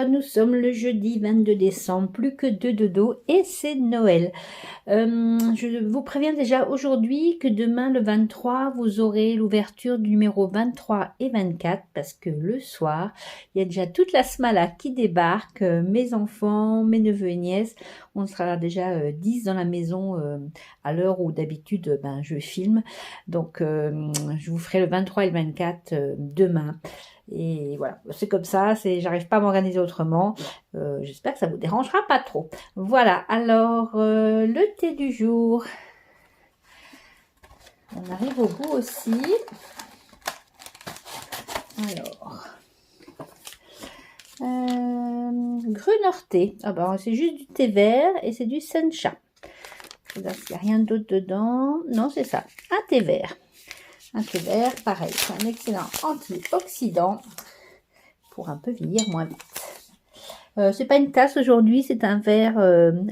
nous sommes le jeudi 22 décembre, plus que 2 dodo et c'est Noël. Je vous préviens déjà aujourd'hui que demain le 23, vous aurez l'ouverture du numéro 23 et 24 parce que le soir, il y a déjà toute la smala qui débarque, mes enfants, mes neveux et nièces. On sera déjà 10 dans la maison à l'heure où d'habitude je filme. Donc je vous ferai le 23 et le 24 demain. Et voilà, c'est comme ça, j'arrive pas à m'organiser autrement. J'espère que ça vous dérangera pas trop. Voilà, alors le thé du jour. On arrive au bout aussi. Alors, Gruner thé. Ah ben, c'est juste du thé vert et c'est du sencha. Il n'y a rien d'autre dedans. Non, c'est ça, un thé vert. Un thé vert, pareil, c'est un excellent antioxydant pour un peu vieillir moins vite. C'est pas une tasse aujourd'hui, c'est un verre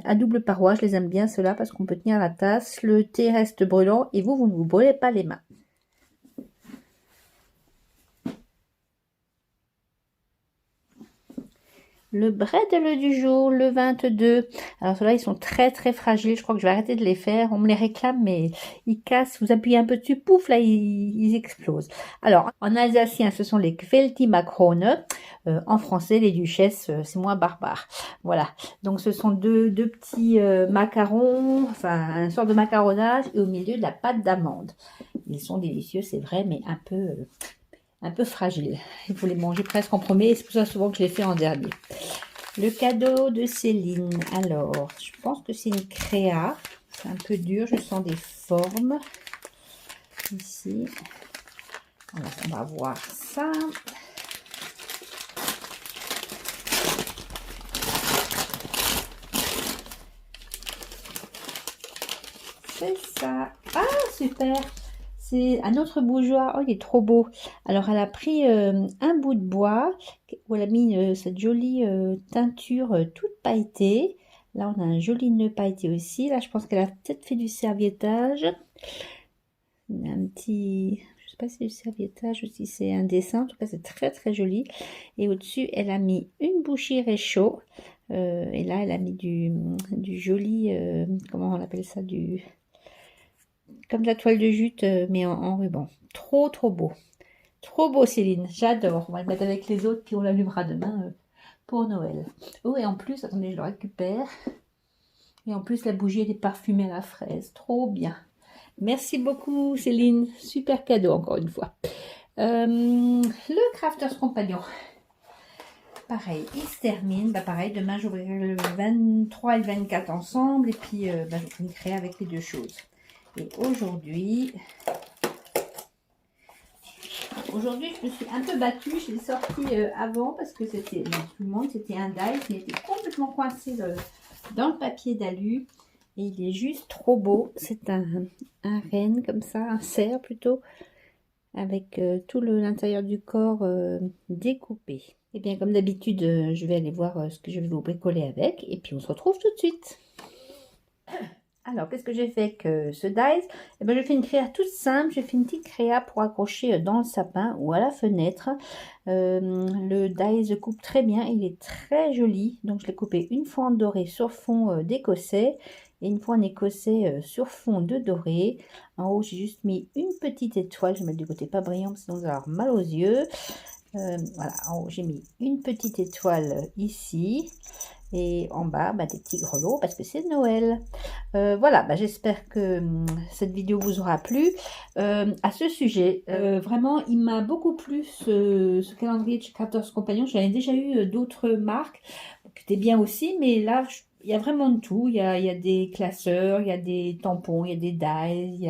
à double paroi. Je les aime bien ceux-là parce qu'on peut tenir la tasse. Le thé reste brûlant et vous ne vous brûlez pas les mains. Le bredel du jour, le 22. Alors ceux-là, ils sont très très fragiles. Je crois que je vais arrêter de les faire. On me les réclame, mais ils cassent. Vous appuyez un peu dessus, pouf, là, ils explosent. Alors, en alsacien, ce sont les Kvelti Makrone. En français, les duchesses, c'est moins barbare. Voilà. Donc, ce sont deux petits macarons, enfin, un sort de macaronnage et au milieu de la pâte d'amande. Ils sont délicieux, c'est vrai, mais un peu fragile. Il faut les manger presque en premier et c'est pour ça souvent que je les fais en dernier. Le cadeau de Céline. Alors, je pense que c'est une créa. C'est un peu dur, je sens des formes. Ici. Alors, on va voir ça. C'est ça. Ah, super! C'est un autre bougeoir. Oh, il est trop beau. Alors, elle a pris un bout de bois où elle a mis cette jolie teinture toute pailletée. Là, on a un joli nœud pailleté aussi. Là, je pense qu'elle a peut-être fait du serviettage. Un petit... Je sais pas si c'est du serviettage ou si c'est un dessin. En tout cas, c'est très, très joli. Et au-dessus, elle a mis une bouchie réchaud. Et là, elle a mis du joli... comment on appelle ça, comme de la toile de jute, mais en ruban. Trop, trop beau. Trop beau, Céline. J'adore. On va le mettre avec les autres, puis on l'allumera demain pour Noël. Oh, et en plus, attendez, je le récupère. Et en plus, la bougie, elle est parfumée à la fraise. Trop bien. Merci beaucoup, Céline. Super cadeau, encore une fois. Le Crafters Compagnon. Pareil, il se termine. Pareil, demain, j'ouvrirai le 23 et le 24 ensemble. Et puis, je vais créer avec les deux choses. Et aujourd'hui, je me suis un peu battue. Je l'ai sorti avant parce que c'était, tout le monde, c'était un die qui était complètement coincé dans le papier d'alu. Et il est juste trop beau. C'est un renne comme ça, un cerf plutôt, avec tout l'intérieur du corps découpé. Et bien, comme d'habitude, je vais aller voir ce que je vais vous bricoler avec. Et puis, on se retrouve tout de suite. Alors, qu'est-ce que j'ai fait avec ce dies? Eh ben, j'ai fait une créa toute simple. J'ai fait une petite créa pour accrocher dans le sapin ou à la fenêtre. Le dies se coupe très bien. Il est très joli. Donc, je l'ai coupé une fois en doré sur fond d'écossais et une fois en écossais sur fond de doré. En haut, j'ai juste mis une petite étoile. Je vais mettre du côté pas brillant, sinon vous allez avoir mal aux yeux. Voilà, en haut, j'ai mis une petite étoile ici. Et en bas, des petits grelots parce que c'est Noël. Voilà, j'espère que cette vidéo vous aura plu. À ce sujet, vraiment, il m'a beaucoup plu ce calendrier de chez Crafters Compagnon. J'en ai déjà eu d'autres marques qui étaient bien aussi, mais là, il y a vraiment de tout. Il y a des classeurs, il y a des tampons, il y a des dies, il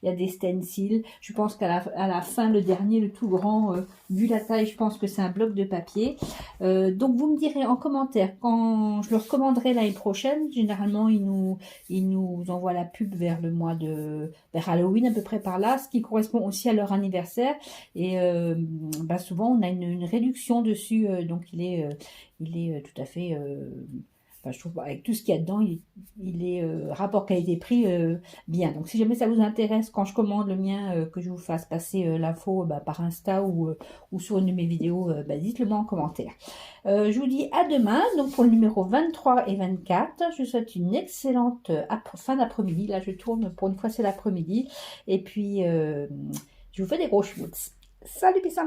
y a des stencils. Je pense qu'à la fin, le dernier, le tout grand, vu la taille, je pense que c'est un bloc de papier. Donc, vous me direz en commentaire quand je le recommanderai l'année prochaine. Généralement, ils nous envoient la pub vers vers Halloween, à peu près par là, ce qui correspond aussi à leur anniversaire. Et souvent, on a une réduction dessus. Donc, il est tout à fait... je trouve avec tout ce qu'il y a dedans, il est il est rapport qualité-prix bien. Donc si jamais ça vous intéresse, quand je commande le mien, que je vous fasse passer l'info par Insta ou sur une de mes vidéos, dites-le moi en commentaire. Je vous dis à demain, donc pour le numéro 23 et 24. Je vous souhaite une excellente fin d'après-midi. Là je tourne, pour une fois c'est l'après-midi. Et puis je vous fais des gros schmutz. Salut, bisous.